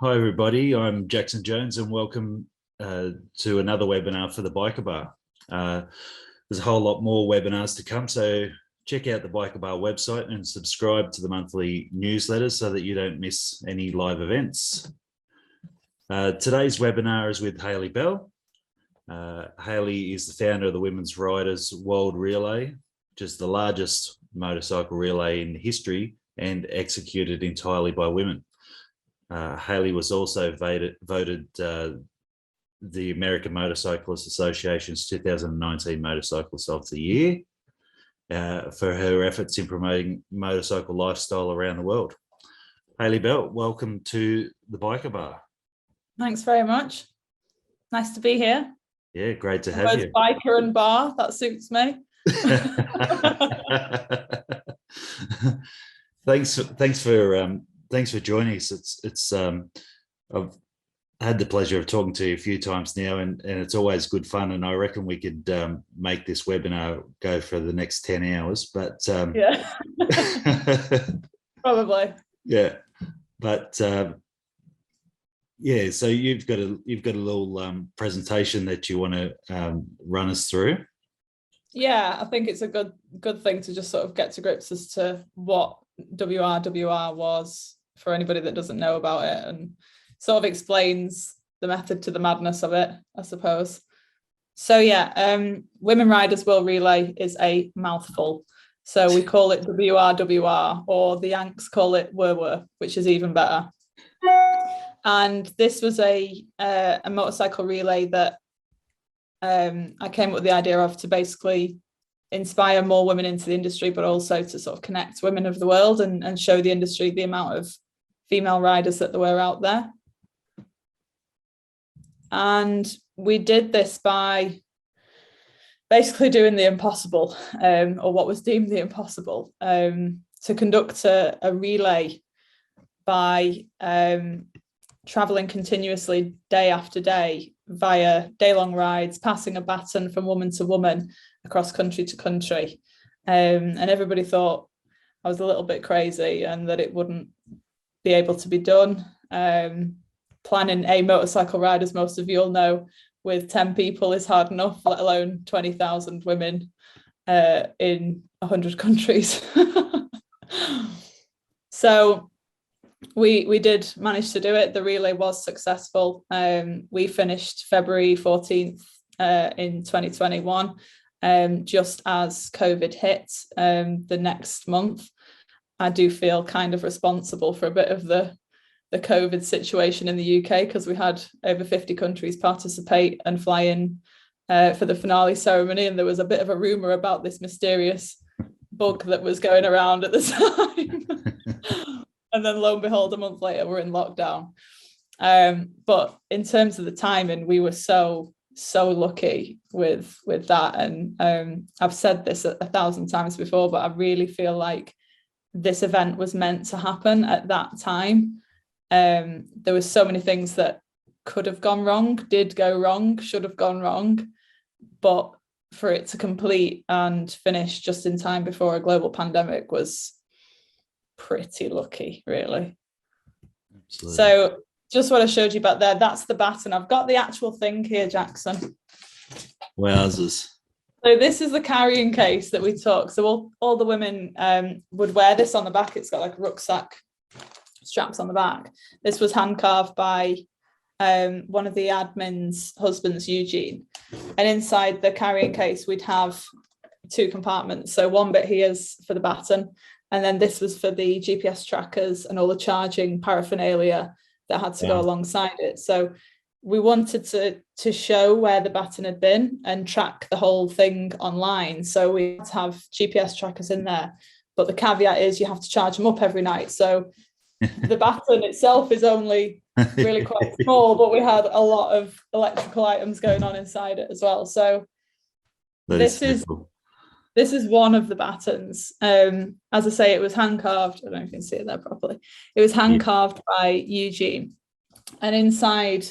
Hi everybody, I'm Jackson Jones and welcome to another webinar for the Biker Bar. There's a whole lot more webinars to come, so check out the Biker Bar website and subscribe to the monthly newsletter so that you don't miss any live events. Today's webinar is with Hayley Bell. Hayley is the founder of the Women's Riders World Relay, which is the largest motorcycle relay in history and executed entirely by women. Hayley was also voted the American Motorcyclist Association's 2019 Motorcyclist of the Year for her efforts in promoting motorcycle lifestyle around the world. Hayley Bell, welcome to the Biker Bar. Thanks very much. Nice to be here. Yeah, great to have you. Biker and bar, that suits me. Thanks for joining us. I've had the pleasure of talking to you a few times now, and it's always good fun. And I reckon we could make this webinar go for the next 10 hours. But yeah, probably. Yeah, but yeah. So you've got a little presentation that you want to run us through. Yeah, I think it's a good thing to just sort of get to grips as to what WRWR was for anybody that doesn't know about it, and sort of explains the method to the madness of it, I suppose. So yeah, Women Riders World Relay is a mouthful. So we call it WRWR, or the Yanks call it WRWR, which is even better. And this was a motorcycle relay that I came up with the idea of to basically inspire more women into the industry, but also to sort of connect women of the world and show the industry the amount of female riders that there were out there. And we did this by basically doing the impossible, or what was deemed the impossible, to conduct a relay by traveling continuously day after day via day-long rides, passing a baton from woman to woman across country to country. And everybody thought I was a little bit crazy and that it wouldn't be able to be done. Planning a motorcycle ride, as most of you all know, with 10 people is hard enough, let alone 20,000 women in 100 countries. So we did manage to do it. The relay was successful. We finished February 14th in 2021, just as COVID hit the next month. I do feel kind of responsible for a bit of the COVID situation in the UK, because we had over 50 countries participate and fly in for the finale ceremony, and there was a bit of a rumour about this mysterious bug that was going around at the time. And then lo and behold, a month later, we're in lockdown. But in terms of the timing, we were so lucky with that. And I've said this 1,000 times before, but I really feel like this event was meant to happen at that time. There were so many things that could have gone wrong, did go wrong, should have gone wrong. But for it to complete and finish just in time before a global pandemic was pretty lucky, really. Absolutely. So just what I showed you back there, that's the baton. I've got the actual thing here, Jackson. Wowzers. So this is the carrying case that we took. So all the women would wear this on the back. It's got like rucksack straps on the back. This was hand carved by one of the admin's husbands, Eugene. And inside the carrying case, we'd have two compartments. So one bit here is for the baton, and then this was for the GPS trackers and all the charging paraphernalia that had to go alongside it. So we wanted to show where the baton had been and track the whole thing online. So we had to have GPS trackers in there. But the caveat is you have to charge them up every night. So the baton itself is only really quite small, but we had a lot of electrical items going on inside it as well. So this is one of the batons. As I say, it was hand carved. I don't know if you can see it there properly. It was hand carved by Eugene. And inside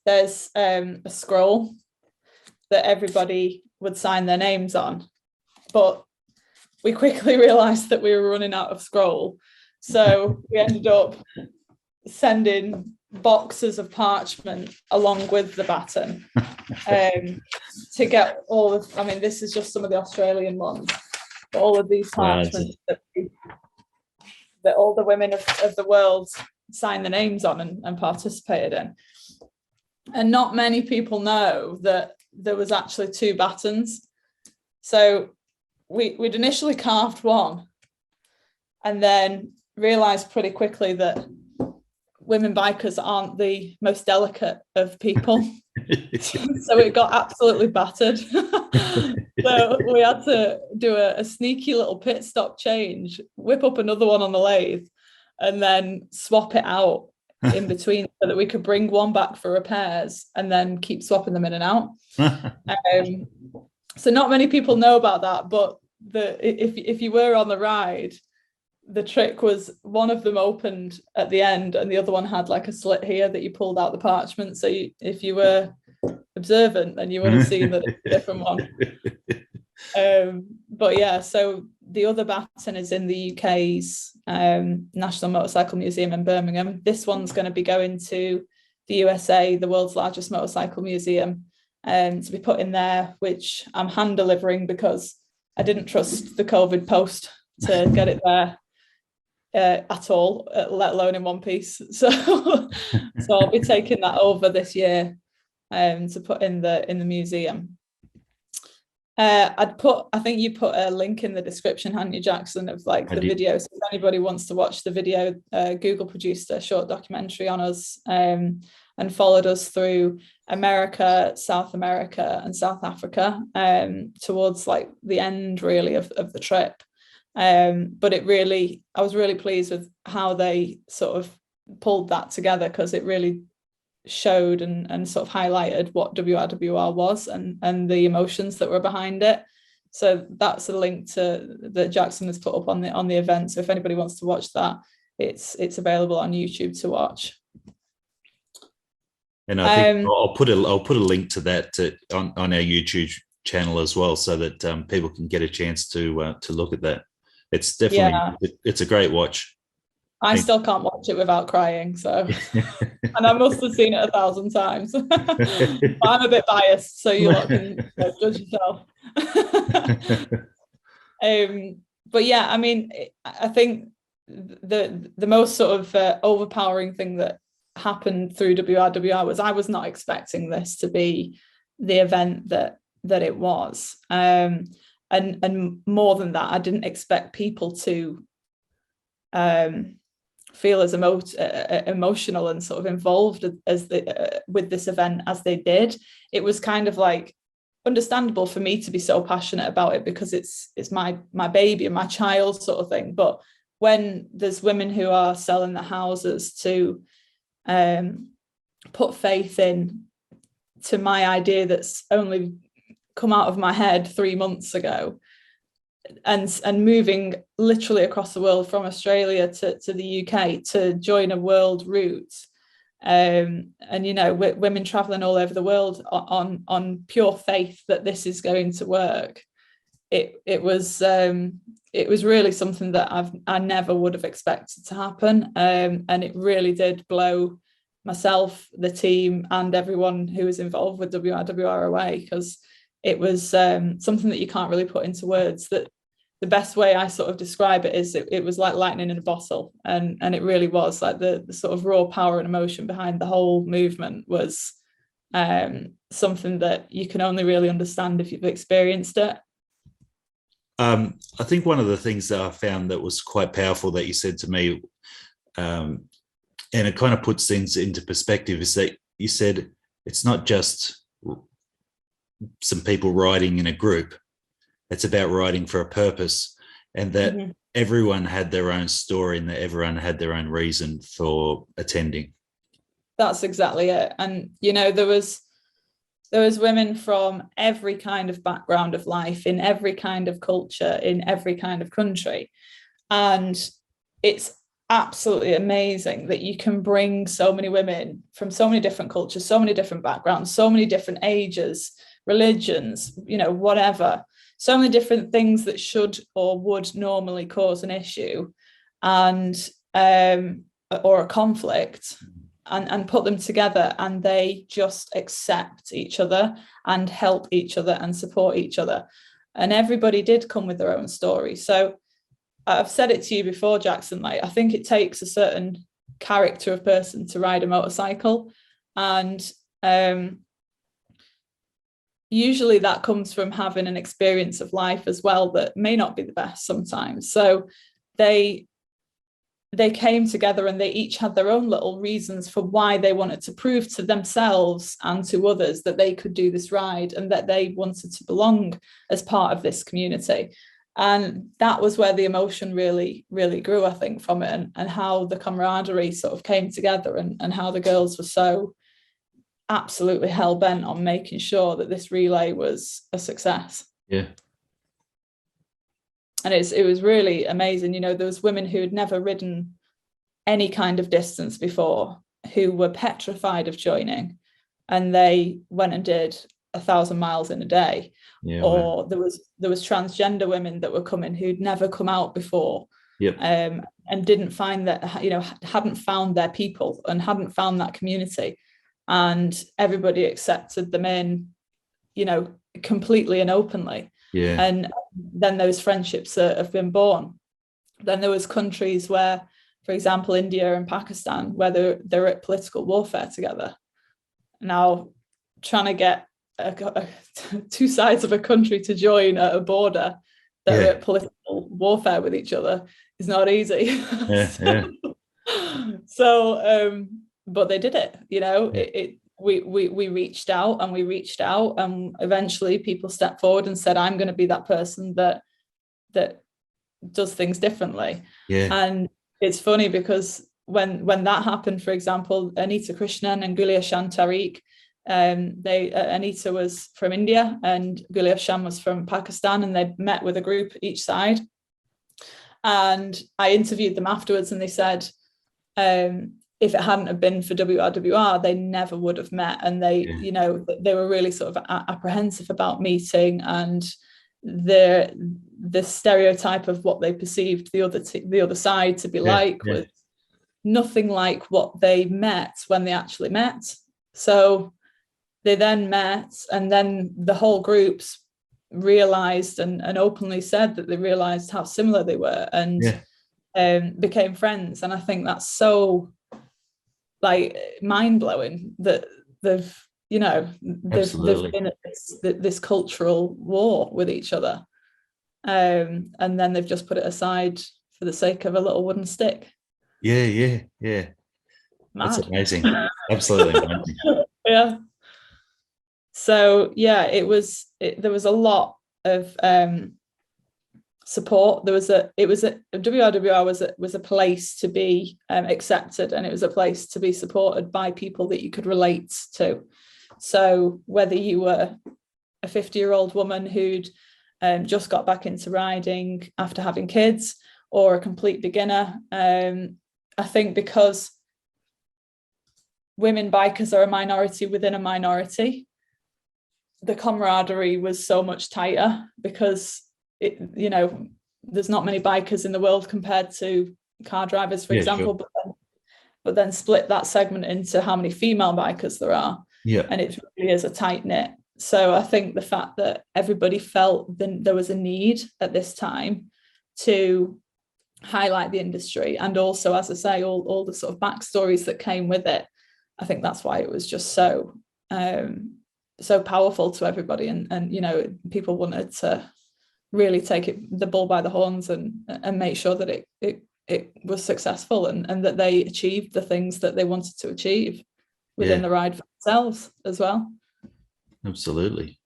there's a scroll that everybody would sign their names on. But we quickly realised that we were running out of scroll. So we ended up sending boxes of parchment along with the baton to get all of, I mean, this is just some of the Australian ones, but all of these parchments that all the women of the world signed their names on and participated in. And not many people know that there was actually 2 batons. So we'd initially carved one and then realized pretty quickly that women bikers aren't the most delicate of people. So it got absolutely battered. So we had to do a sneaky little pit stop change, whip up another one on the lathe, and then swap it out in between so that we could bring one back for repairs and then keep swapping them in and out. So not many people know about that, but if you were on the ride, the trick was one of them opened at the end and the other one had like a slit here that you pulled out the parchment. So if you were observant, then you would have seen that it's a different one. But yeah, so the other baton is in the UK's National Motorcycle Museum in Birmingham. This one's going to be going to the USA, the world's largest motorcycle museum, to be put in there, which I'm hand delivering because I didn't trust the COVID post to get it there at all, let alone in one piece. So I'll be taking that over this year to put in the museum. I think you put a link in the description, hadn't you, Jackson, of like the video. So if anybody wants to watch the video, Google produced a short documentary on us and followed us through America, South America and South Africa towards like the end really of the trip. But I was really pleased with how they sort of pulled that together, because it really showed and sort of highlighted what WRWR was and the emotions that were behind it. So that's a link that Jackson has put up on the event. So if anybody wants to watch that, it's available on YouTube to watch. And I think I'll put a link to that on our YouTube channel as well, so that people can get a chance to look at that. It's definitely it's a great watch. I still can't watch it without crying, so and I must have seen it 1,000 times. But I'm a bit biased, so you lot can judge yourself. But yeah, I mean, I think the most sort of overpowering thing that happened through WRWR was I was not expecting this to be the event that it was, and more than that, I didn't expect people to feel as emotional and sort of involved as with this event as they did. It was kind of like understandable for me to be so passionate about it because it's my baby and my child sort of thing. But when there's women who are selling their houses to put faith in to my idea that's only come out of my head 3 months ago, and moving literally across the world from Australia to the UK to join a world route, and you know, women traveling all over the world on pure faith that this is going to work. It was really something that I never would have expected to happen, and it really did blow myself, the team, and everyone who was involved with WRWR away, because it was something that you can't really put into words. That the best way I sort of describe it is it was like lightning in a bottle, and it really was like the sort of raw power and emotion behind the whole movement was something that you can only really understand if you've experienced it. I think one of the things that I found that was quite powerful that you said to me, and it kind of puts things into perspective, is that you said it's not just some people riding in a group, it's about riding for a purpose, and that everyone had their own story and that everyone had their own reason for attending. That's exactly it. And you know, there was women from every kind of background of life, in every kind of culture, in every kind of country, and it's absolutely amazing that you can bring so many women from so many different cultures, so many different backgrounds, so many different ages, religions, you know, whatever, so many different things that should or would normally cause an issue and or a conflict, and put them together, and they just accept each other and help each other and support each other. And everybody did come with their own story. So I've said it to you before, Jackson, like I think it takes a certain character of person to ride a motorcycle, and usually that comes from having an experience of life as well that may not be the best sometimes. So they came together, and they each had their own little reasons for why they wanted to prove to themselves and to others that they could do this ride, and that they wanted to belong as part of this community. And that was where the emotion really, really grew, I think, from it, and how the camaraderie sort of came together, and how the girls were so absolutely hell-bent on making sure that this relay was a success. Yeah. And it was really amazing. You know, there was women who had never ridden any kind of distance before who were petrified of joining, and they went and did 1,000 miles in a day. Yeah, or there was transgender women that were coming who'd never come out before. Yep. And didn't find that, you know, hadn't found their people and hadn't found that community, and everybody accepted them in, you know, completely and openly. Yeah. And then those friendships have been born. Then there was countries where, for example, India and Pakistan, where they're at political warfare together. Now, trying to get two sides of a country to join at a border that are at political warfare with each other is not easy. So, but they did it, you know. We reached out, and eventually people stepped forward and said, I'm going to be that person that does things differently. And it's funny because when that happened, for example, Anita Krishnan and Guliashan Tariq, Anita was from India and Guliashan was from Pakistan, and they met with a group each side. And I interviewed them afterwards, and they said, if it hadn't have been for WRWR, they never would have met. And they, you know, they were really sort of apprehensive about meeting, and the stereotype of what they perceived the other side to be like was nothing like what they met when they actually met. So they then met, and then the whole groups realized and openly said that they realized how similar they were, and became friends. And I think that's so, like, mind-blowing that they've been at this cultural war with each other, and then they've just put it aside for the sake of a little wooden stick. Mad. That's amazing. Absolutely amazing. Yeah. So there was a lot of support. WRWR was a place to be accepted, and it was a place to be supported by people that you could relate to. So whether you were a 50-year-old woman who'd just got back into riding after having kids, or a complete beginner, I think because women bikers are a minority within a minority, the camaraderie was so much tighter, because there's not many bikers in the world compared to car drivers, for example. Sure. But then split that segment into how many female bikers there are, and it really is a tight knit. So I think the fact that everybody felt there was a need at this time to highlight the industry, and also, as I say, all the sort of backstories that came with it, I think that's why it was just so powerful to everybody, and people wanted to really take the bull by the horns and make sure that it was successful, and that they achieved the things that they wanted to achieve within the ride for themselves as well. Absolutely.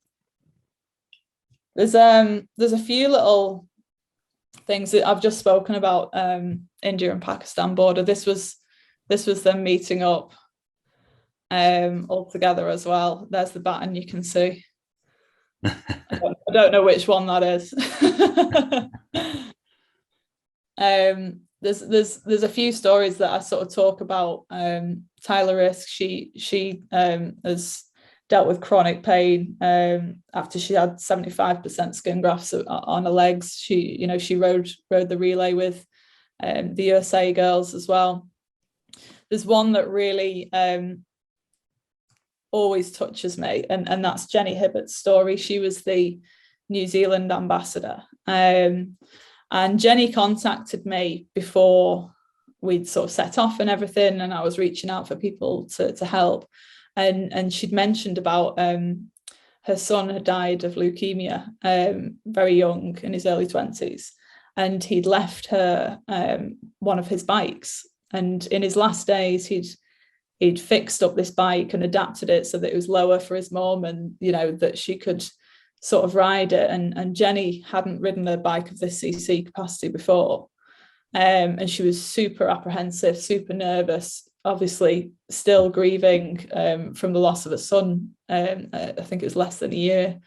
There's a few little things that I've just spoken about. India and Pakistan border. This was them meeting up all together as well. There's the baton you can see. I don't know which one that is. There's a few stories that I sort of talk about. Tyler Risk, she has dealt with chronic pain after she had 75% skin grafts on her legs. She rode the relay with the USA girls as well. there's one that really always touches me, and that's Jenny Hibbert's story. She was the New Zealand ambassador, and Jenny contacted me before we'd sort of set off and everything, and I was reaching out for people to help, and she'd mentioned about her son had died of leukemia very young, in his early 20s, and he'd left her one of his bikes, and in his last days he'd fixed up this bike and adapted it so that it was lower for his mum, and that she could sort of ride it, and Jenny hadn't ridden a bike of this cc capacity before, and she was super apprehensive, super nervous, obviously still grieving from the loss of a son. I think it was less than a year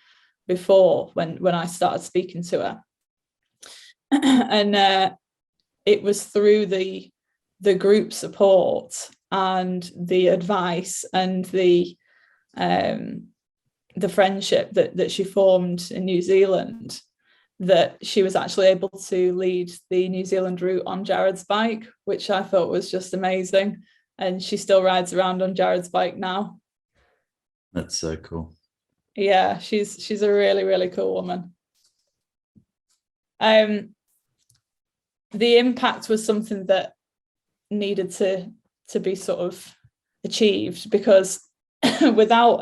before when I started speaking to her. And it was through the group support and the advice and the friendship that she formed in New Zealand that she was actually able to lead the New Zealand route on Jared's bike, which I thought was just amazing. And she still rides around on Jared's bike now. That's so cool. Yeah, she's a really, really cool woman. The impact was something that needed to be sort of achieved, because without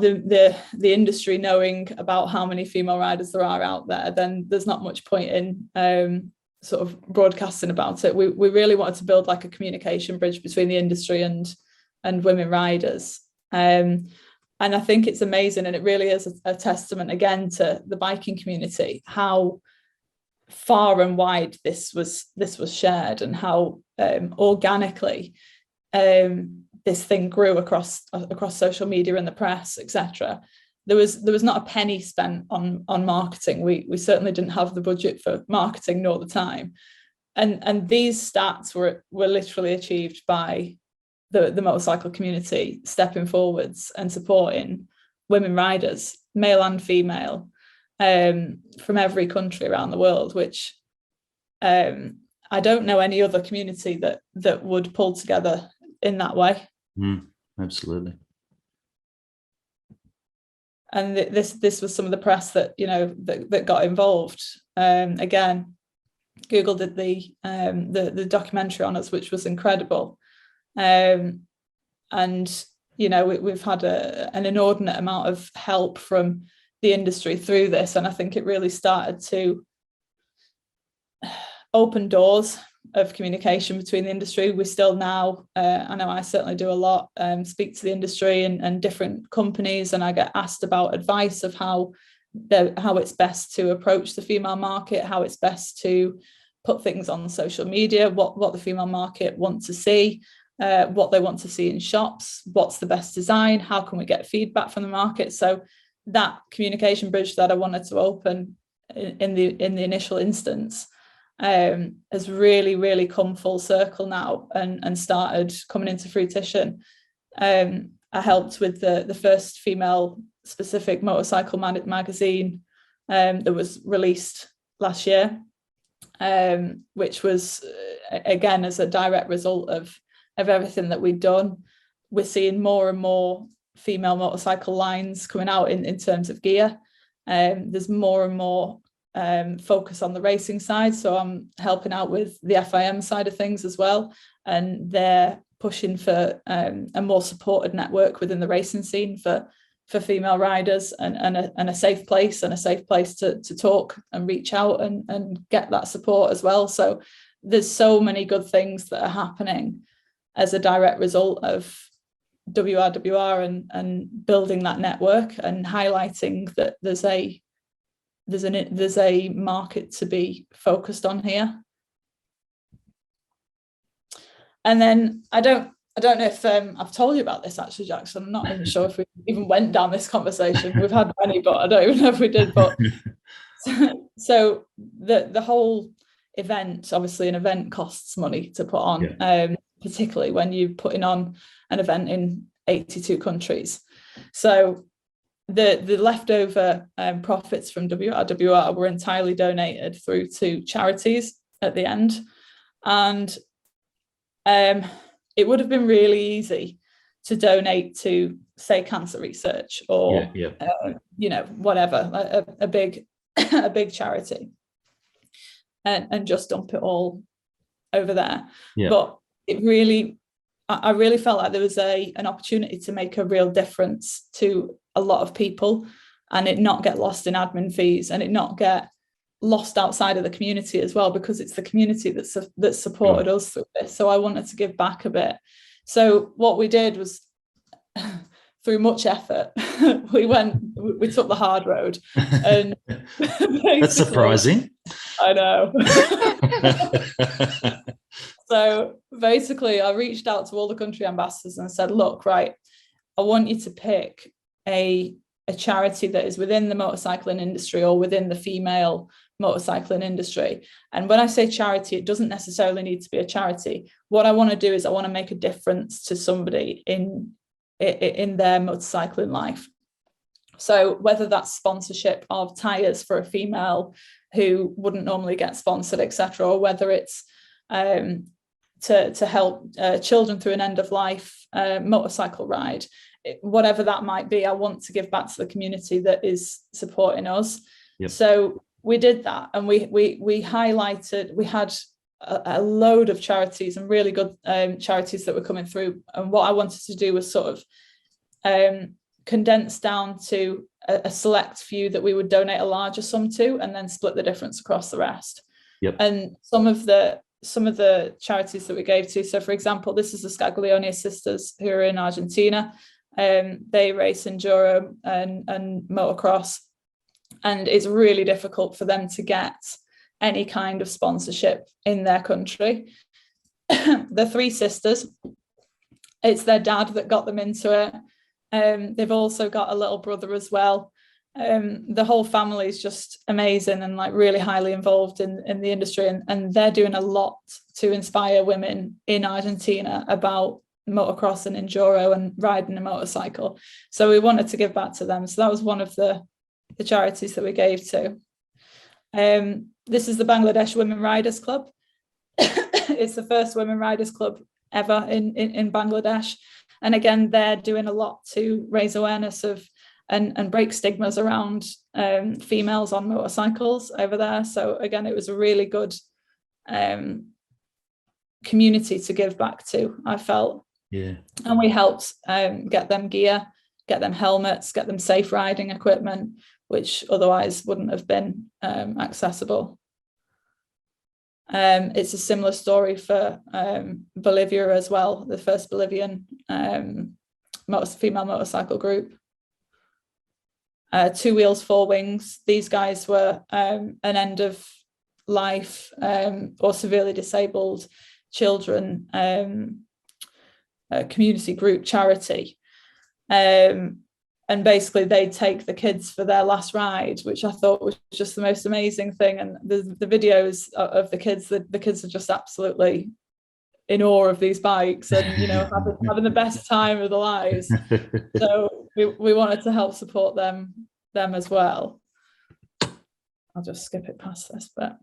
the industry knowing about how many female riders there are out there, then there's not much point in sort of broadcasting about it. We really wanted to build like a communication bridge between the industry and women riders. And I think it's amazing, and it really is a testament again to the biking community, how far and wide this was shared, and how organically this thing grew across social media and the press, etc. There was not a penny spent on marketing. We certainly didn't have the budget for marketing nor the time, and these stats were literally achieved by the motorcycle community stepping forwards and supporting women riders, male and female, from every country around the world, which I don't know any other community that would pull together in that way. Absolutely. And this was some of the press that that got involved. Again, Google did the documentary on us, which was incredible. And we've had an inordinate amount of help from the industry through this, and I think it really started to open doors of communication between the industry. We still now, I know I certainly do a lot, speak to the industry and different companies, and I get asked about advice of how it's best to approach the female market, how it's best to put things on social media, what the female market want to see, what they want to see in shops, what's the best design, how can we get feedback from the market. So that communication bridge that I wanted to open in the initial instance has really, really come full circle now and started coming into fruition. I helped with the first female specific motorcycle magazine that was released last year, which was again as a direct result of everything that we'd done. We're seeing more and more female motorcycle lines coming out in terms of gear. There's more and more focus on the racing side, so I'm helping out with the FIM side of things as well, and they're pushing for a more supported network within the racing scene for female riders, and a safe place to talk and reach out and get that support as well. So there's so many good things that are happening as a direct result of WRWR and building that network and highlighting that there's a market to be focused on here. And then I don't know if I've told you about this actually, Jackson. I'm not even sure if we even went down this conversation. We've had many, but I don't even know if we did. But so the whole event, obviously, an event costs money to put on, particularly when you're putting on an event in 82 countries. So the leftover profits from WRWR were entirely donated through to charities at the end. And it would have been really easy to donate to, say, cancer research or whatever, a big a big charity, and just dump it all over there. But it really, I really felt like there was an opportunity to make a real difference to a lot of people, and it not get lost in admin fees, and it not get lost outside of the community as well, because it's the community that supported us through this. So I wanted to give back a bit. So what we did was, through much effort, we took the hard road. And that's surprising. I know. So basically, I reached out to all the country ambassadors and said, look, right, I want you to pick a charity that is within the motorcycling industry or within the female motorcycling industry. And when I say charity, it doesn't necessarily need to be a charity. What I want to do is I want to make a difference to somebody in their motorcycling life. So whether that's sponsorship of tires for a female who wouldn't normally get sponsored, etc., or whether it's to help children through an end of life motorcycle ride, whatever that might be, I want to give back to the community that is supporting us. So we did that, and we highlighted, we had a load of charities and really good charities that were coming through, and what I wanted to do was sort of condense down to a select few that we would donate a larger sum to, and then split the difference across the rest. And some of the charities that we gave to, so for example, this is the Scaglione sisters who are in Argentina. They race enduro and motocross, and it's really difficult for them to get any kind of sponsorship in their country. The three sisters, it's their dad that got them into it. They've also got a little brother as well. The whole family is just amazing and like really highly involved in the industry, and they're doing a lot to inspire women in Argentina about motocross and enduro and riding a motorcycle. So we wanted to give back to them. So that was one of the charities that we gave to. This is the Bangladesh Women Riders Club. It's the first women riders club ever in Bangladesh. And again, they're doing a lot to raise awareness of and break stigmas around females on motorcycles over there. So again, it was a really good community to give back to, I felt. And we helped get them gear, get them helmets, get them safe riding equipment, which otherwise wouldn't have been accessible. It's a similar story for Bolivia as well, the first Bolivian female motorcycle group. Two Wheels, Four Wings. These guys were an end of life or severely disabled children community group charity. And basically they take the kids for their last ride, which I thought was just the most amazing thing. And the videos of the kids are just absolutely in awe of these bikes and, you know, having the best time of their lives. So we wanted to help support them as well. I'll just skip it past this, but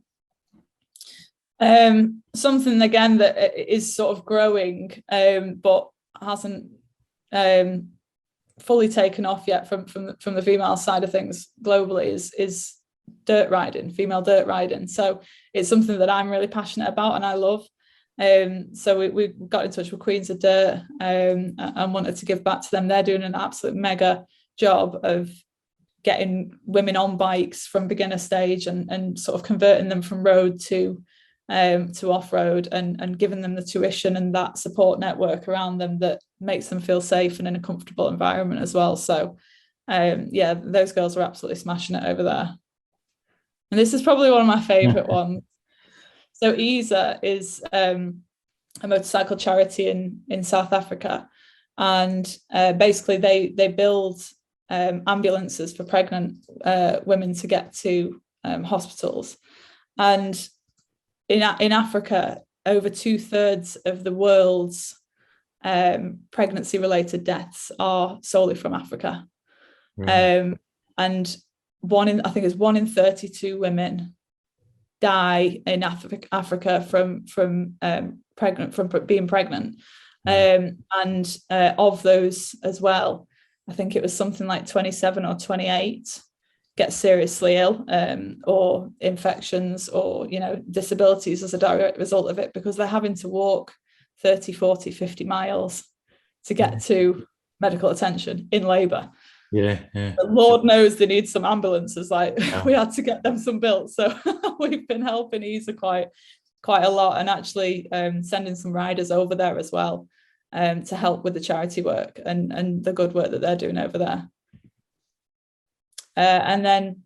something again that is sort of growing, but hasn't fully taken off yet from the female side of things globally is dirt riding, female dirt riding. So it's something that I'm really passionate about and I love. So we got in touch with Queens of Dirt and wanted to give back to them. They're doing an absolute mega job of getting women on bikes from beginner stage and sort of converting them from road to off-road and giving them the tuition and that support network around them that makes them feel safe and in a comfortable environment as well. So yeah, those girls are absolutely smashing it over there. And this is probably one of my favorite ones. So ESA is a motorcycle charity in South Africa, and basically they build ambulances for pregnant women to get to hospitals. And in Africa, over 2/3 of the world's pregnancy-related deaths are solely from Africa. Right. And I think it's 1 in 32 women die in Africa from being pregnant. And of those as well, I think it was something like 27 or 28 get seriously ill, or infections, or disabilities as a direct result of it, because they're having to walk 30, 40, 50 miles to get to medical attention in labour. But Lord knows they need some ambulances. We had to get them some built, so we've been helping ease quite a lot, and actually sending some riders over there as well, to help with the charity work and the good work that they're doing over there. And then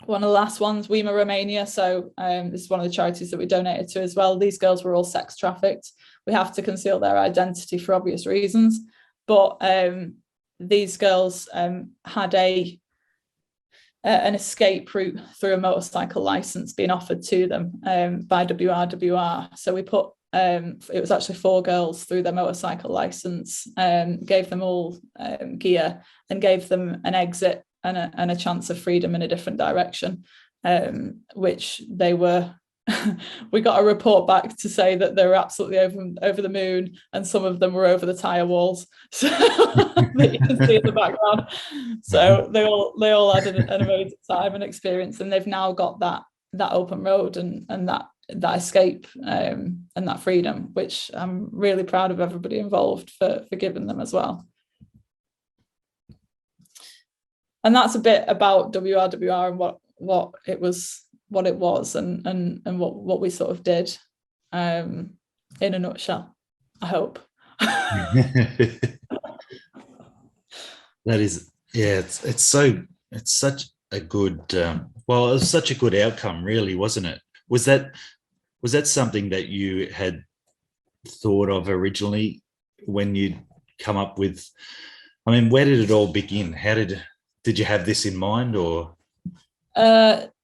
one of the last ones, WEMA Romania. So this is one of the charities that we donated to as well. These girls were all sex trafficked. We have to conceal their identity for obvious reasons, but these girls had an escape route through a motorcycle license being offered to them by WRWR. So we put it was actually 4 girls through their motorcycle license, gave them all gear, and gave them an exit and a chance of freedom in a different direction, which they were. We got a report back to say that they were absolutely over the moon, and some of them were over the tire walls, so that you can see in the background. So they all had an amazing time and experience, and they've now got that open road and that escape and that freedom, which I'm really proud of everybody involved for giving them as well. And that's a bit about WRWR and what it was and what we sort of did, in a nutshell, I hope. That is, it's such a good, it was such a good outcome, really, wasn't it? Was that something that you had thought of originally when you'd come up with, I mean, where did it all begin? How did you have this in mind, or?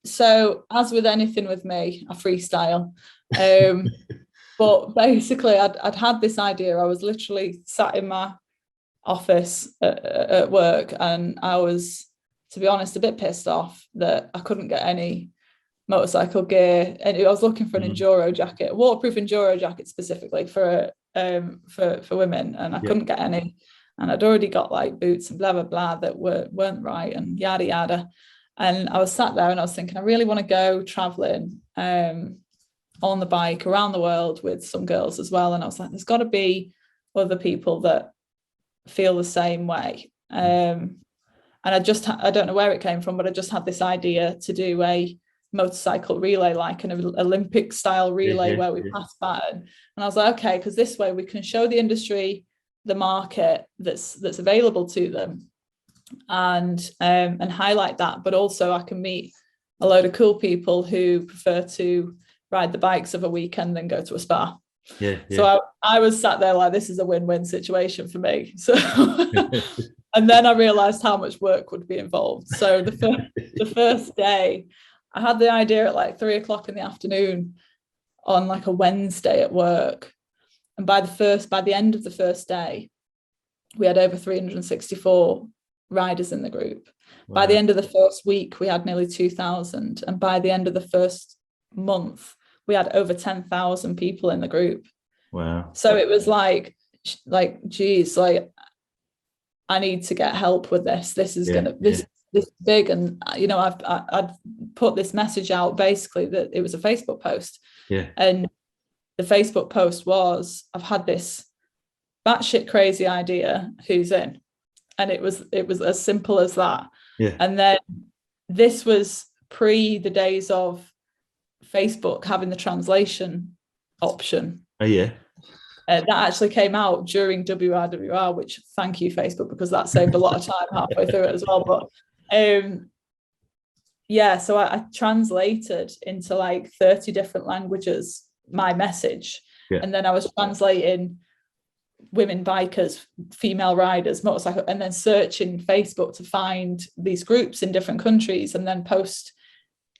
So as with anything with me, I freestyle. But basically I'd had this idea. I was literally sat in my office at work, and I was, to be honest, a bit pissed off that I couldn't get any motorcycle gear, and I was looking for an enduro jacket, a waterproof enduro jacket specifically for women, and I couldn't get any, and I'd already got like boots and blah blah blah that weren't right, and yada yada. And I was sat there and I was thinking, I really want to go traveling on the bike around the world with some girls as well. And I was like, there's got to be other people that feel the same way. And I don't know where it came from, but I just had this idea to do a motorcycle relay, like an Olympic style relay where we pass baton. And I was like, okay, because this way we can show the industry the market that's available to them, and highlight that, but also I can meet a load of cool people who prefer to ride the bikes of a weekend than go to a spa. So I was sat there like, this is a win-win situation for me. So and then I realized how much work would be involved. So the first day I had the idea at like 3:00 in the afternoon on like a Wednesday at work, and by the end of the first day we had over 364 riders in the group. Wow. By the end of the first week we had nearly 2,000, and by the end of the first month we had over 10,000 people in the group. Wow. So it was like geez, like I need to get help with this. This is this big, and I'd put this message out, basically that it was a Facebook post, and the Facebook post was, I've had this batshit crazy idea, who's in? And it was as simple as that. And then this was pre the days of Facebook having the translation option. That actually came out during WRWR, which, thank you Facebook, because that saved a lot of time halfway through it as well. But so I translated into like 30 different languages my message, and then I was translating women bikers, female riders, motorcycle, and then searching Facebook to find these groups in different countries, and then post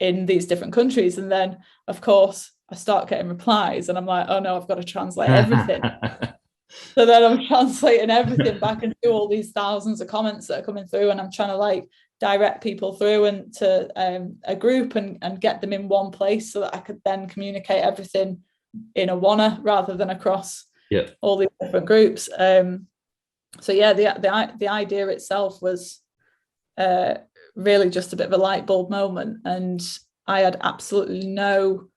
in these different countries. And then of course I start getting replies, and I'm like, oh no, I've got to translate everything. So then I'm translating everything back into all these thousands of comments that are coming through, and I'm trying to like direct people through and to a group and get them in one place so that I could then communicate everything in a wanna rather than across all these different groups. So yeah, the idea itself was really just a bit of a light bulb moment, and I had absolutely no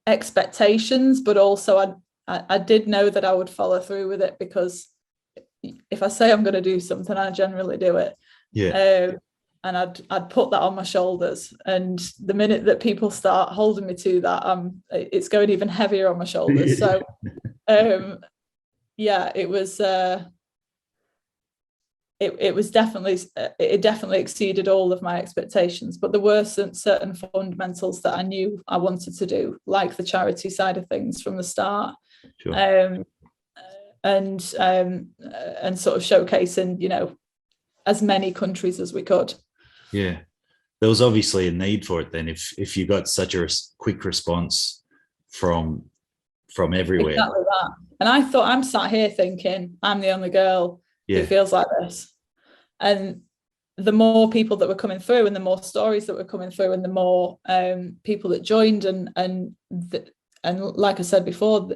expectations, but also I did know that I would follow through with it, because if I say I'm going to do something, I generally do it. And I'd put that on my shoulders, and the minute that people start holding me to that, it's going even heavier on my shoulders. So yeah, it was it definitely exceeded all of my expectations, but there were certain fundamentals that I knew I wanted to do, like the charity side of things from the start. Sure. And sort of showcasing, as many countries as we could. Yeah, there was obviously a need for it then, if you got such a quick response from everywhere. Exactly that. And I thought, I'm sat here thinking I'm the only girl who feels like this. And the more people that were coming through, and the more stories that were coming through, and the more people that joined, and like I said before,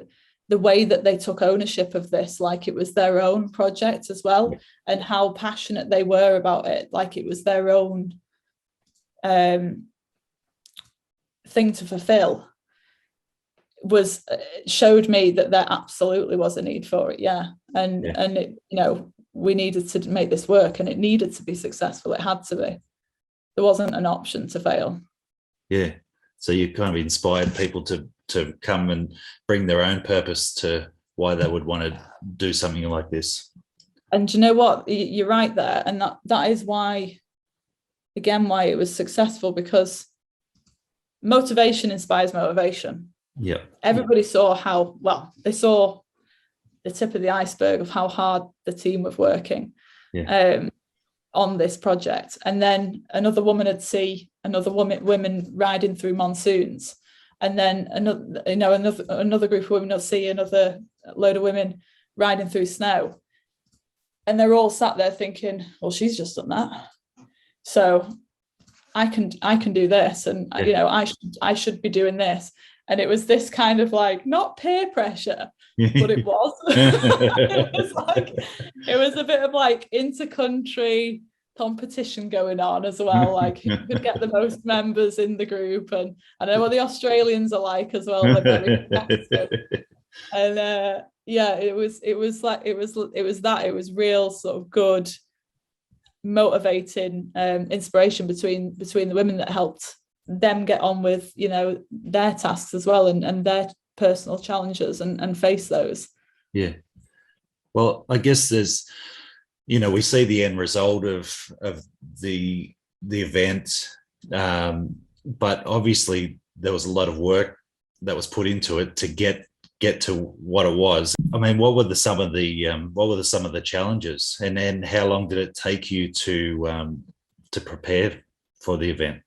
the way that they took ownership of this, like it was their own project as well, and how passionate they were about it, like it was their own thing to fulfill, showed me that there absolutely was a need for it. And it, we needed to make this work, and it needed to be successful. It had to be. There wasn't an option to fail. Yeah. So you kind of inspired people to come and bring their own purpose to why they would want to do something like this. And you know what? You're right there. And that is why it was successful, because motivation inspires motivation. Yeah. Everybody saw they saw the tip of the iceberg of how hard the team was working on this project. And then another woman would see women riding through monsoons. And then another group of women will see another load of women riding through snow. And they're all sat there thinking, well, she's just done that, so I can do this, and I should be doing this. And it was this kind of like, not peer pressure, but it was. it was a bit of like inter-country competition going on as well, like who could get the most members in the group. And I know what the Australians are like as well. They're very competitive. And it was real sort of good, motivating inspiration between the women that helped them get on with their tasks as well, and their personal challenges, and face those. Well, I guess there's we see the end result of the event, but obviously there was a lot of work that was put into it to get to what it was. I mean, what were some of the challenges, and then how long did it take you to prepare for the event?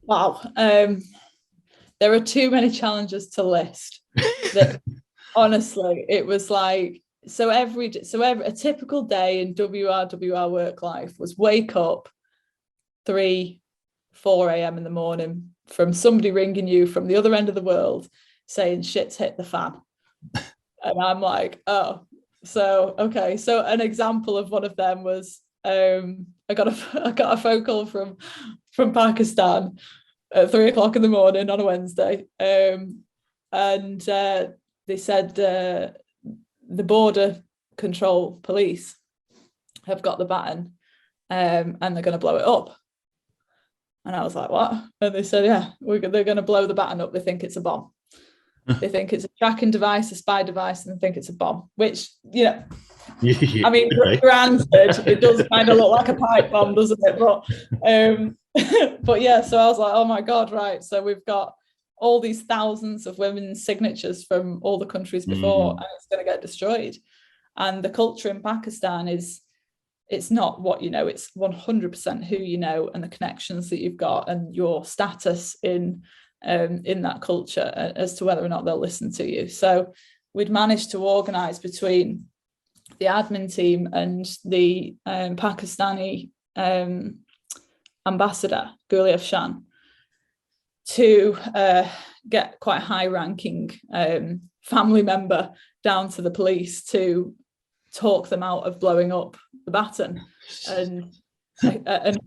Wow, there are too many challenges to list. Honestly, it was like, a typical day in WRWR work life was wake up 3-4 a.m. in the morning from somebody ringing you from the other end of the world saying shit's hit the fan. And I'm like, oh, so okay. So an example of one of them was I got a phone call from Pakistan at 3 o'clock in the morning on a Wednesday, and they said the border control police have got the baton, and they're going to blow it up. And I was like, what? And they said, yeah, they're going to blow the baton up. They think it's a bomb. They think it's a tracking device, a spy device, and they think it's a bomb, which, I mean, granted, it does kind of look like a pipe bomb, doesn't it? But yeah, so I was like, oh my God, right. So we've got all these thousands of women's signatures from all the countries before, and it's going to get destroyed. And the culture in Pakistan it's not what you know, it's 100% who you know, and the connections that you've got, and your status in that culture as to whether or not they'll listen to you. So we'd managed to organise between the admin team and the Pakistani ambassador, Guliev Shan, to get quite a high-ranking family member down to the police to talk them out of blowing up the baton and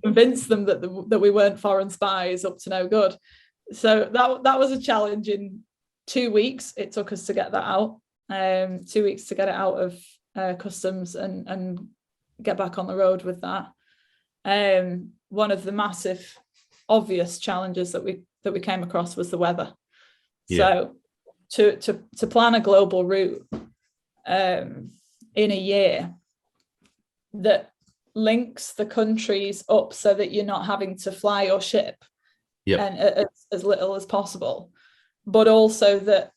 convince them that we weren't foreign spies up to no good. So that was a challenge. In 2 weeks it took us to get that out. 2 weeks to get it out of customs and get back on the road with that. One of the massive obvious challenges that we came across was the weather. Yeah. So to plan a global route in a year that links the countries up so that you're not having to fly or ship, and as little as possible, but also that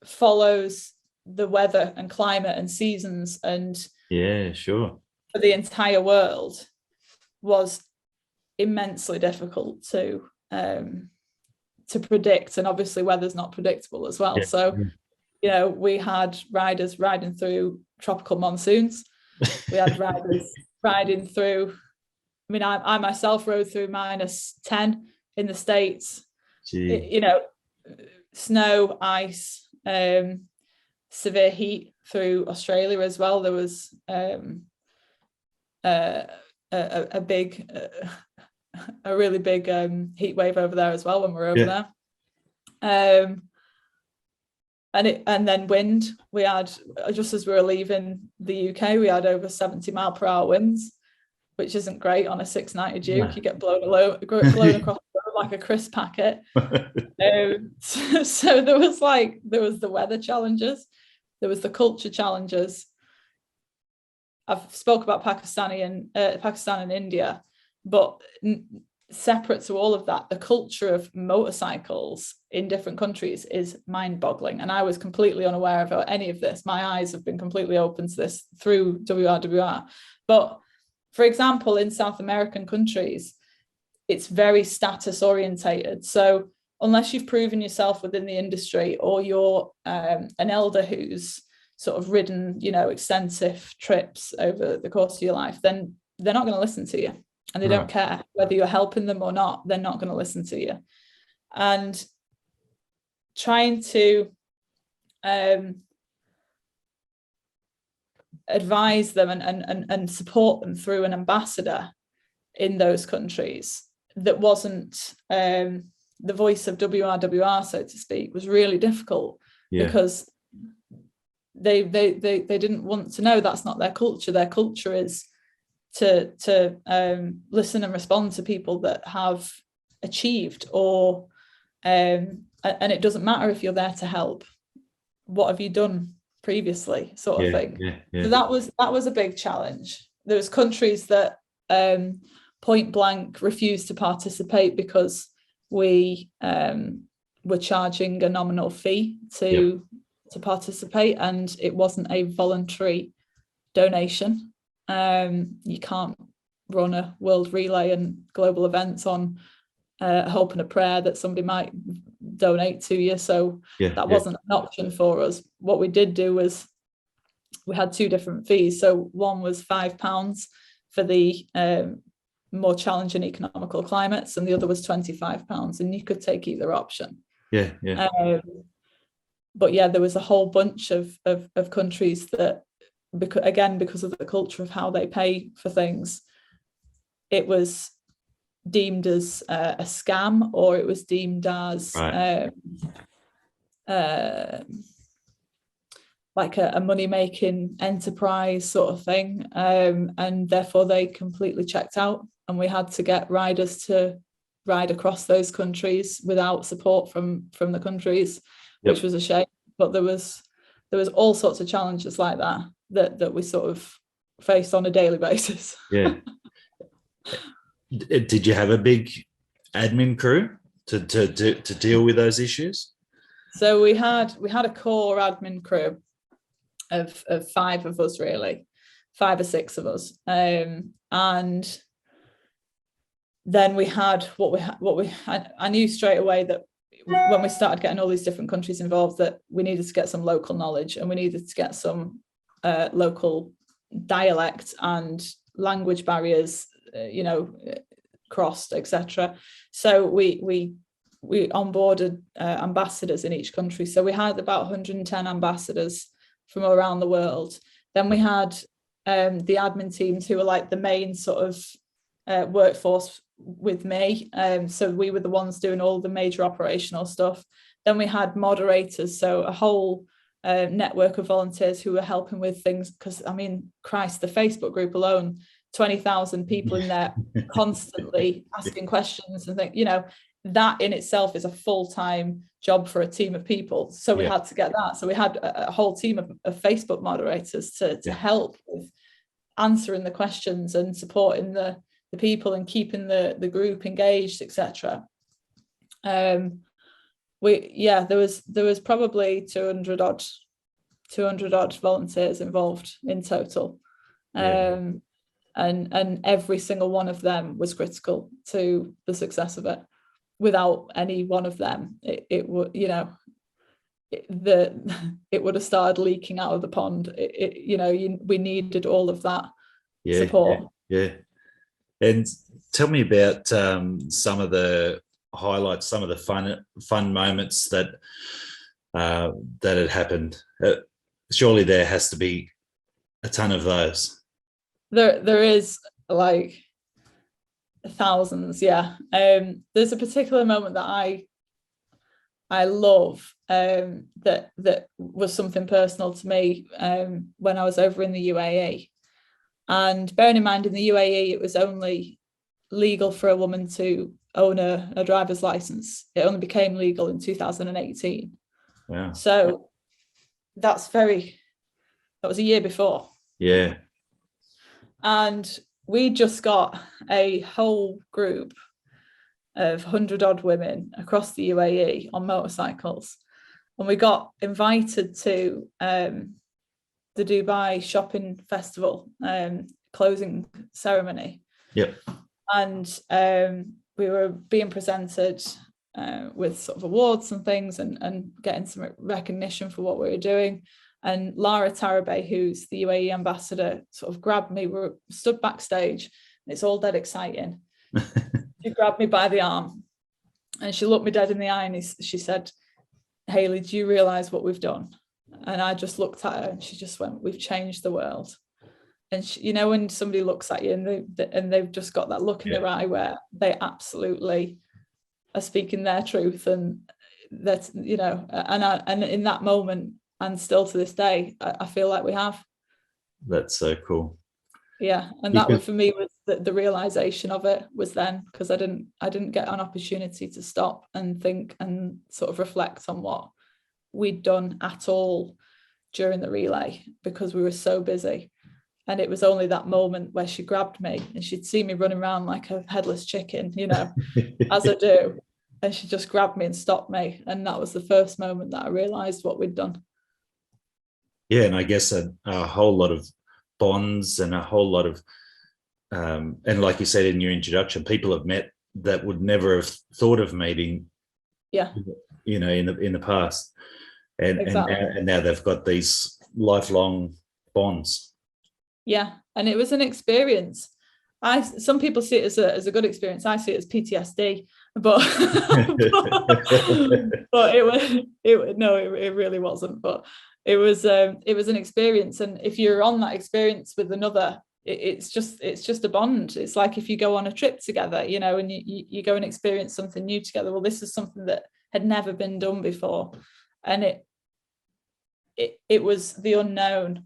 follows the weather and climate and seasons and for the entire world, was immensely difficult to predict. And obviously weather's not predictable as well. You know, we had riders riding through tropical monsoons. We had riders riding through, I mean, I myself rode through -10 in the States. You know, snow, ice, severe heat through Australia as well. There was a really big heat wave over there as well when we were over there. And then wind. We had, just as we were leaving the UK, we had over 70-mile-per-hour winds, which isn't great on a 690 Duke. No. You get blown across the road like a crisp packet. So there was the weather challenges, there was the culture challenges. I've spoke about Pakistan and India, but separate to all of that, the culture of motorcycles in different countries is mind-boggling. And I was completely unaware of any of this. My eyes have been completely open to this through WRWR. But for example, in South American countries, it's very status orientated. So unless you've proven yourself within the industry, or you're an elder who's sort of ridden, you know, extensive trips over the course of your life, then they're not going to listen to you. And they don't care whether you're helping them or not. They're not going to listen to you. And trying to advise them and support them through an ambassador in those countries that wasn't the voice of WRWR, so to speak, was really difficult, because they didn't want to know. That's not their culture. Their culture is to listen and respond to people that have achieved, or and it doesn't matter if you're there to help. What have you done previously, sort of thing. So that was a big challenge. There was countries that point blank refused to participate because we were charging a nominal fee to participate, and it wasn't a voluntary donation. You can't run a world relay and global events on a hope and a prayer that somebody might donate to you. So that wasn't an option for us. What we did do was we had two different fees. So one was £5 for the more challenging economical climates, and the other was £25, and you could take either option. But there was a whole bunch of countries that, because of the culture of how they pay for things, it was deemed as a scam, or it was deemed as like a money-making enterprise sort of thing, and therefore they completely checked out, and we had to get riders to ride across those countries without support from the countries, which was a shame. But there was all sorts of challenges like that we sort of faced on a daily basis. Did you have a big admin crew to deal with those issues? So we had a core admin crew of 5 of us, really, 5 or 6 of us, and then we had I knew straight away that when we started getting all these different countries involved, that we needed to get some local knowledge, and we needed to get some local dialect and language barriers, crossed, etc. So we onboarded ambassadors in each country. So we had about 110 ambassadors from around the world. Then we had the admin teams who were like the main sort of workforce with me. So we were the ones doing all the major operational stuff. Then we had moderators, so a whole network of volunteers who were helping with things, because I mean, Christ, the Facebook group alone, 20,000 people in there constantly asking questions and things, that in itself is a full-time job for a team of people. So we had to get that. So we had a whole team of Facebook moderators to help with answering the questions and supporting the people and keeping the group engaged, etc. There was probably 200 odd volunteers involved in total. And every single one of them was critical to the success of it. Without any one of them, it would, it would have started leaking out of the pond. We needed all of that support. Yeah. And tell me about some of the highlights, some of the fun moments that had happened. Surely there has to be a ton of those. There is, like, thousands. There's a particular moment that I love, that was something personal to me, when I was over in the UAE. And bearing in mind, in the UAE it was only legal for a woman to own a driver's license. It only became legal in 2018. Wow. So that was a year before. And we just got a whole group of 100 odd women across the UAE on motorcycles. And we got invited to the Dubai Shopping Festival closing ceremony. And we were being presented with sort of awards and things, and getting some recognition for what we were doing. And Lara Tarabay, who's the UAE ambassador, sort of grabbed me. We were stood backstage, and it's all dead exciting. She grabbed me by the arm, and she looked me dead in the eye, and she said, "Hayley, do you realise what we've done?" And I just looked at her, and she just went, "We've changed the world." And she, when somebody looks at you and they've just got that look in their eye where they absolutely are speaking their truth, and that, and in that moment, and still to this day, I feel like we have. That's so cool. And that one for me was the realization of it was then, because I didn't get an opportunity to stop and think and sort of reflect on what we'd done at all during the relay, because we were so busy. And it was only that moment where she grabbed me, and she'd see me running around like a headless chicken, as I do. And she just grabbed me and stopped me. And that was the first moment that I realized what we'd done. And I guess a whole lot of bonds, and a whole lot of, and like you said in your introduction, people have met that would never have thought of meeting, in the past. Exactly. and now they've got these lifelong bonds. And it was an experience. Some people see it as a good experience. I see it as PTSD, but but it really wasn't. But it was an experience, and if you're on that experience with another, it's just a bond. It's like if you go on a trip together, and you go and experience something new together. Well, this is something that had never been done before, and it was the unknown.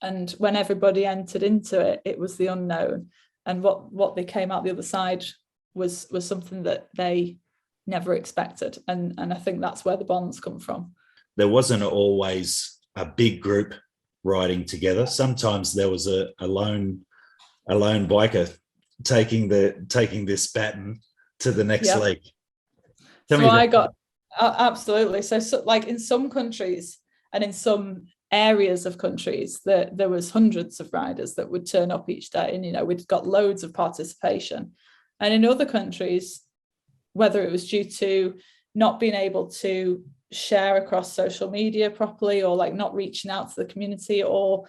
And when everybody entered into it, it was the unknown. And what they came out the other side was something that they never expected. And I think that's where the bonds come from. There wasn't always a big group riding together. Sometimes there was a lone biker taking this baton to the next leg. Absolutely. So like in some countries and in some areas of countries, there was hundreds of riders that would turn up each day, and we'd got loads of participation. And in other countries, whether it was due to not being able to share across social media properly, or like not reaching out to the community, or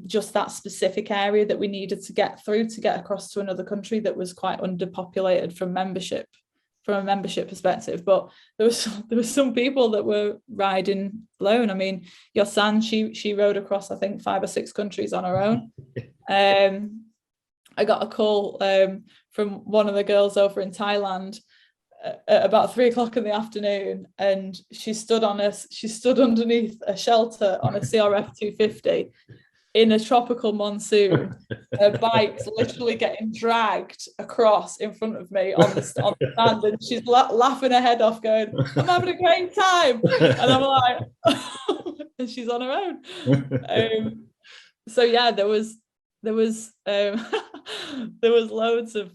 just that specific area that we needed to get through to get across to another country that was quite underpopulated from a membership perspective. But there was some people that were riding alone. I mean, Yosan, she rode across, I think, 5 or 6 countries on her own. I got a call from one of the girls over in Thailand at about 3 o'clock in the afternoon, and she stood underneath a shelter on a CRF 250 in a tropical monsoon. Her bike's literally getting dragged across in front of me on the stand, and she's laughing her head off, going, "I'm having a great time," and I'm like, and she's on her own. So yeah, there was loads of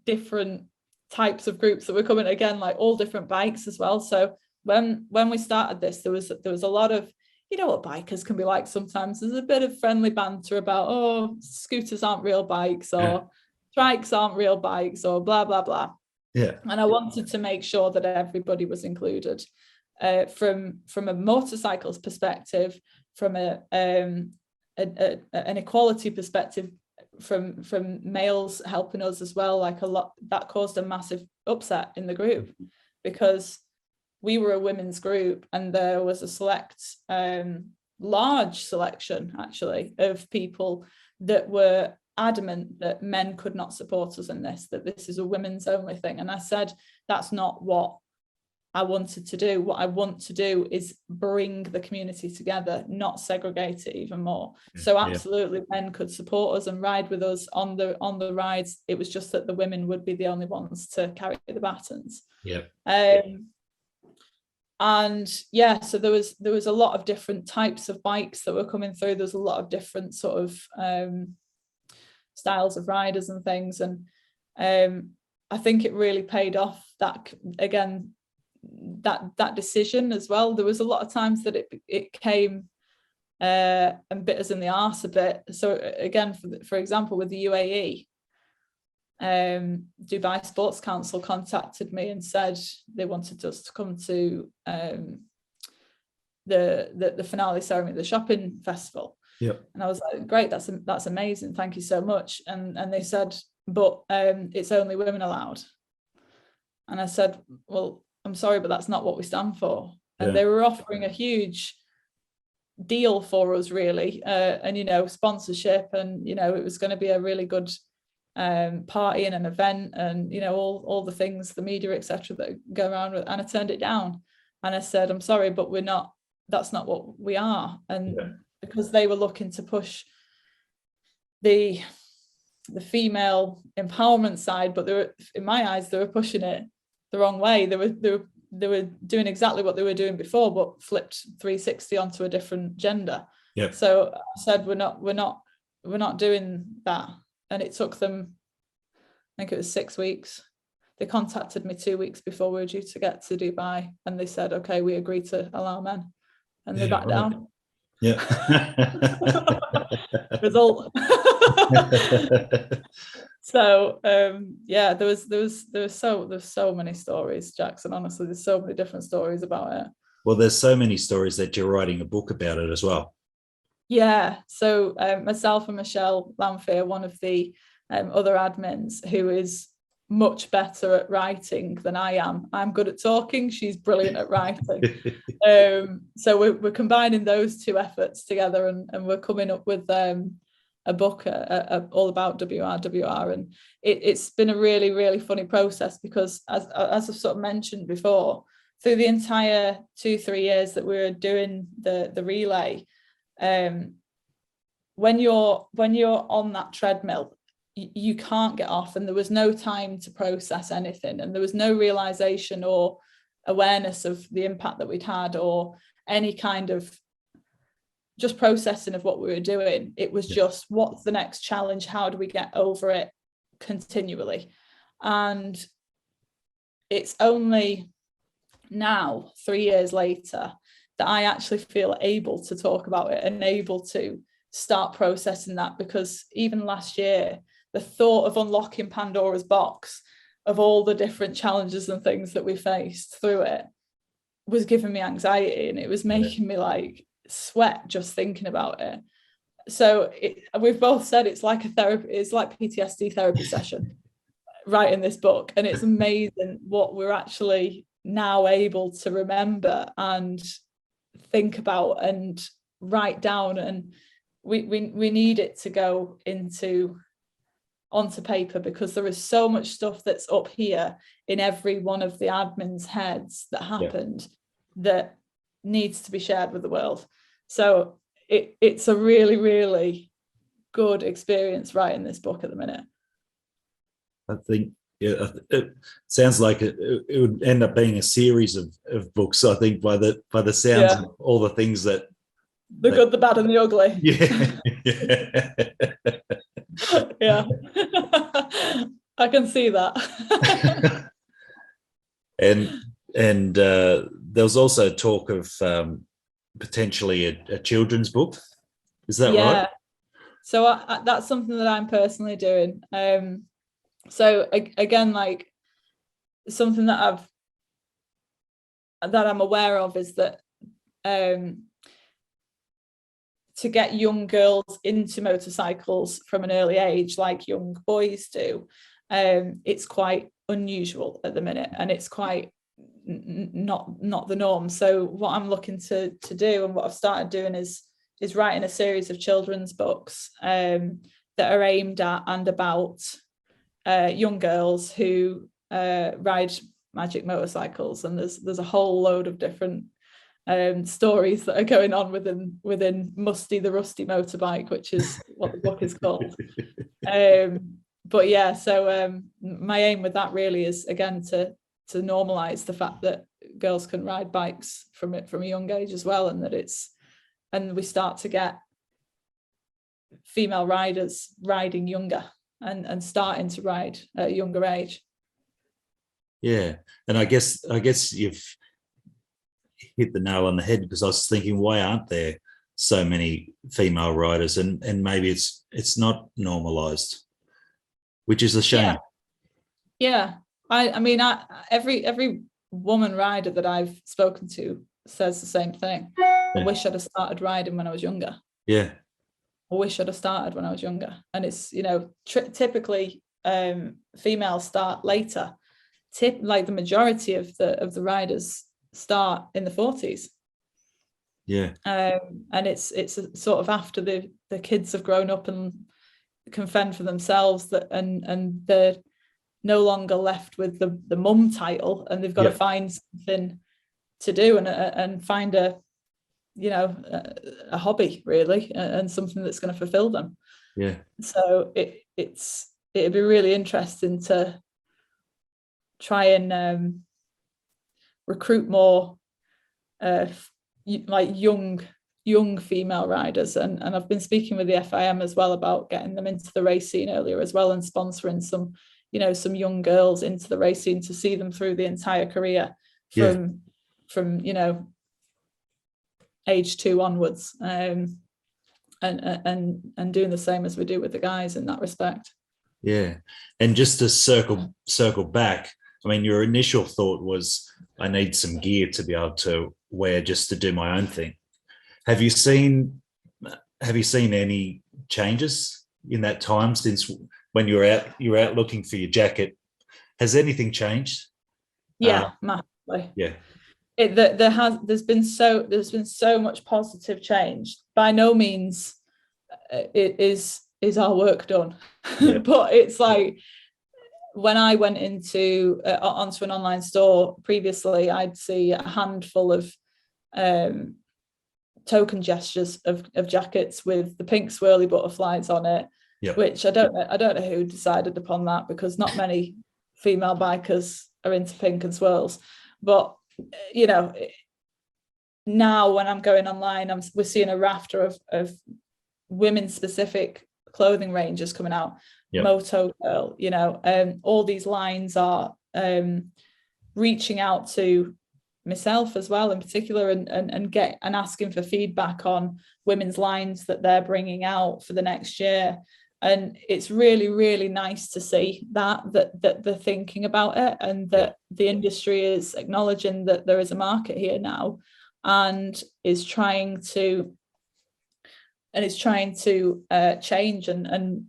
different types of groups that were coming, again, like all different bikes as well. So when we started this, there was a lot of, you know what bikers can be like sometimes. There's a bit of friendly banter about, oh, scooters aren't real bikes, or trikes aren't real bikes, or blah blah blah. Yeah. And I wanted to make sure that everybody was included, from a motorcycles perspective, from an equality perspective, from males helping us as well. Like, a lot that caused a massive upset in the group, because we were a women's group and there was a large selection actually of people that were adamant that men could not support us in this, that this is a women's only thing. And I said, that's not what I wanted to do. What I want to do is bring the community together, not segregate it even more. So absolutely, men could support us and ride with us on the rides. It was just that the women would be the only ones to carry the batons. And yeah, so there was a lot of different types of bikes that were coming through. There's a lot of different sort of styles of riders and things. And I think it really paid off, that, again, that decision as well. There was a lot of times that it came and bit us in the arse a bit. So again, for example, with the UAE, Dubai Sports Council contacted me and said they wanted us to come to the finale ceremony of the shopping festival. And I was like, great, that's amazing, thank you so much. And they said, but it's only women allowed. And I said, well, I'm sorry, but that's not what we stand for. And they were offering a huge deal for us, really, and, you know, sponsorship, and, you know, it was going to be a really good party and an event, and, you know, all the things, the media, etc., that go around with. And I turned it down, and I said, I'm sorry, but that's not what we are. And because they were looking to push the female empowerment side, but they were, in my eyes, they were pushing it the wrong way. They were doing exactly what they were doing before, but flipped 360 onto a different gender. So I said, we're not doing that. And it took them, I think it was 6 weeks. They contacted me 2 weeks before we were due to get to Dubai, and they said, okay, we agree to allow men, and they backed down. Result. So there's so many stories, Jackson. Honestly, there's so many different stories about it. Well, there's so many stories that you're writing a book about it as well. Yeah. So myself and Michelle Lanfear, one of the other admins, who is much better at writing than I am. I'm good at talking. She's brilliant at writing. So we're combining those two efforts together, and we're coming up with a book all about WR. And it's been a really, really funny process, because as I've sort of mentioned before, through the entire 2-3 years that we were doing the relay, when you're on that treadmill, you can't get off, and there was no time to process anything, and there was no realization or awareness of the impact that we'd had, or any kind of just processing of what we were doing. It was just, what's the next challenge? How do we get over it continually? And it's only now, 3 years later, that I actually feel able to talk about it and able to start processing that, because even last year, the thought of unlocking Pandora's box of all the different challenges and things that we faced through it was giving me anxiety, and it was making me like sweat just thinking about it. so we've both said it's like PTSD therapy session writing this book, and it's amazing what we're actually now able to remember and think about and write down, and we need it to go onto paper, because there is so much stuff that's up here in every one of the admin's heads that happened that needs to be shared with the world. So it's a really, really good experience writing this book at the minute. I think it sounds like it would end up being a series of books. I think by the sounds of all the things that good, the bad, and the ugly. Yeah. I can see that. and there was also talk of potentially a children's book. Is that right? So that's something that I'm personally doing. So again, like, something that I'm aware of is that to get young girls into motorcycles from an early age, like young boys do, it's quite unusual at the minute, and it's quite not the norm. So what I'm looking to do, and what I've started doing, is writing a series of children's books that are aimed at and about young girls who ride magic motorcycles. And there's a whole load of different stories that are going on within Musty the Rusty Motorbike, which is what the book is called. But yeah, so my aim with that really is, again, to normalize the fact that girls can ride bikes from a young age as well, and we start to get female riders riding younger and starting to ride at a younger age. Yeah, and I guess you've hit the nail on the head, because I was thinking, why aren't there so many female riders? And maybe it's not normalized, which is a shame. Yeah. I mean, every woman rider that I've spoken to says the same thing. I wish I'd have started riding when I was younger. Yeah. I wish I'd have started when I was younger. And it's, typically females start later. Like the majority of the riders start in the 40s. Yeah. And it's sort of after the kids have grown up and can fend for themselves, that and they're no longer left with the mum title, and they've got to find something to do and find a hobby, really, and something that's going to fulfill them. Yeah. So it'd be really interesting to try and recruit more like young female riders, and I've been speaking with the FIM as well about getting them into the race scene earlier as well, and sponsoring some young girls into the race scene to see them through the entire career from age 2 onwards, and doing the same as we do with the guys in that respect. Yeah. And just to circle back, I mean, your initial thought was, I need some gear to be able to wear just to do my own thing. Have you seen any changes in that time since when you were out looking for your jacket? Has anything changed? Yeah, massively. Yeah. There's been so much positive change. By no means it is our work done. Yeah. But it's like, when I went onto an online store previously, I'd see a handful of token gestures of jackets with the pink swirly butterflies on it. Yep. Which I don't know who decided upon that, because not many female bikers are into pink and swirls. But now when I'm going online, we're seeing a rafter of women-specific clothing ranges coming out. Yep. Moto Girl, all these lines are reaching out to myself as well, in particular, and asking for feedback on women's lines that they're bringing out for the next year. And it's really, really nice to see that they're thinking about it, and that the industry is acknowledging that there is a market here now, and is trying to it's trying to change and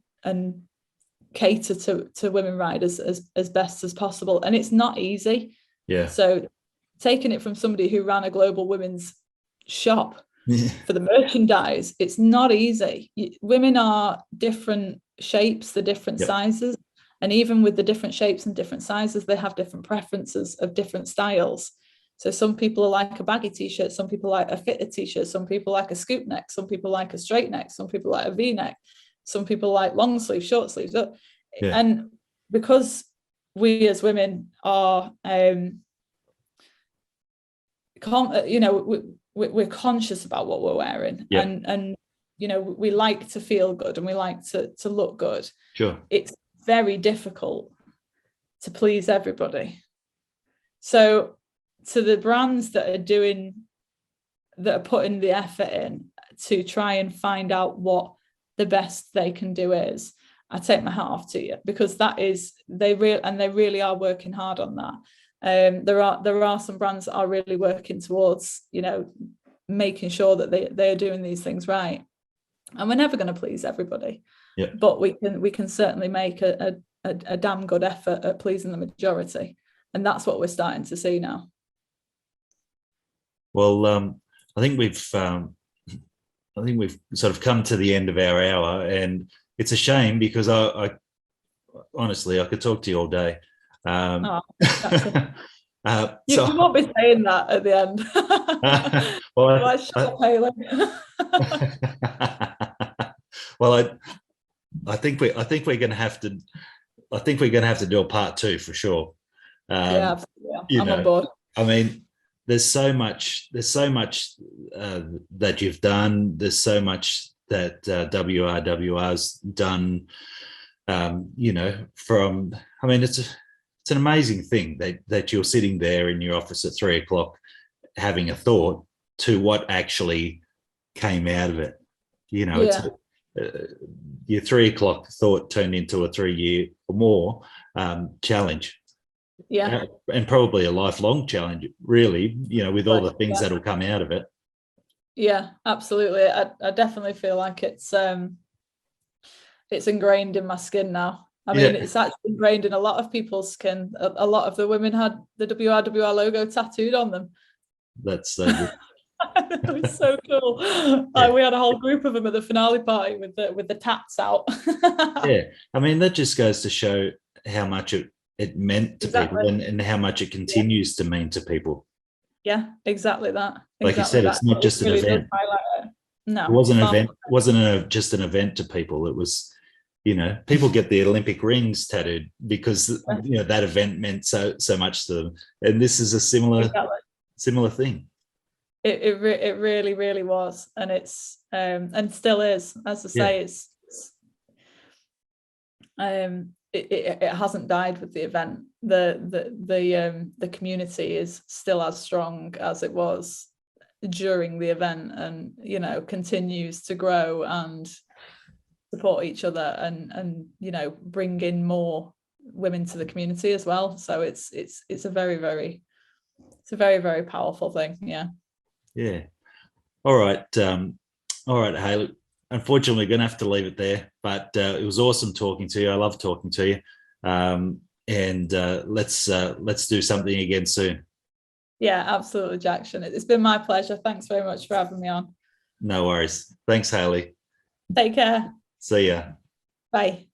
cater to women riders as best as possible. And it's not easy. Yeah. So taking it from somebody who ran a global women's shop Yeah. for the merchandise, it's not easy. Women are different shapes, the different sizes. And even with the different shapes and different sizes, they have different preferences of different styles. So some people like a baggy t-shirt, some people like a fitted t-shirt, some people like a scoop neck, some people like a straight neck, some people like a V-neck, some people like long sleeves, short sleeves. Yeah. And because we as women are, we're conscious about what we're wearing, and we like to feel good and we like to look good. Sure. It's very difficult to please everybody. So to the brands that are putting the effort in to try and find out what the best they can do is, I take my hat off to you, because that is, they really are working hard on that. There are some brands that are really working towards, making sure that they are doing these things right. And we're never going to please everybody, but we can certainly make a damn good effort at pleasing the majority, and that's what we're starting to see now. Well, I think we've sort of come to the end of our hour, and it's a shame because I honestly, I could talk to you all day. You won't be saying that at the end. Well, shut up, Hayley. Well, I think we're going to have to. I think we're going to have to do a part 2 for sure. Yeah, absolutely. I'm on board. I mean, there's so much that you've done. There's so much that WRWR's done. It's an amazing thing that you're sitting there in your office at 3 o'clock having a thought to what actually came out of it. It's your 3 o'clock thought turned into a 3-year or more challenge. Yeah. And probably a lifelong challenge, really, with all the things that'll come out of it. Yeah, absolutely. I definitely feel like it's ingrained in my skin now. I mean, it's actually ingrained in a lot of people's skin. A lot of the women had the WRWR logo tattooed on them. That's so good. It was so cool. We had a whole group of them at the finale party with the tats out. Yeah, I mean, that just goes to show how much it meant to people, and how much it continues to mean to people. Yeah, exactly that. Like you said, it's not just an event. No, it wasn't an event. It wasn't just an event to people. It was, people get the Olympic rings tattooed because that event meant so much to them, and this is a similar thing. It really, really was, and it's and still is. As I say, it hasn't died with the event. The community is still as strong as it was during the event, and continues to grow and support each other, and bring in more women to the community as well. So it's a very, very very powerful thing. Yeah. All right, Hayley. Unfortunately, we're going to have to leave it there, but it was awesome talking to you. I love talking to you, and let's do something again soon. Yeah, absolutely, Jackson. It's been my pleasure. Thanks very much for having me on. No worries. Thanks, Hayley. Take care. See ya. Bye.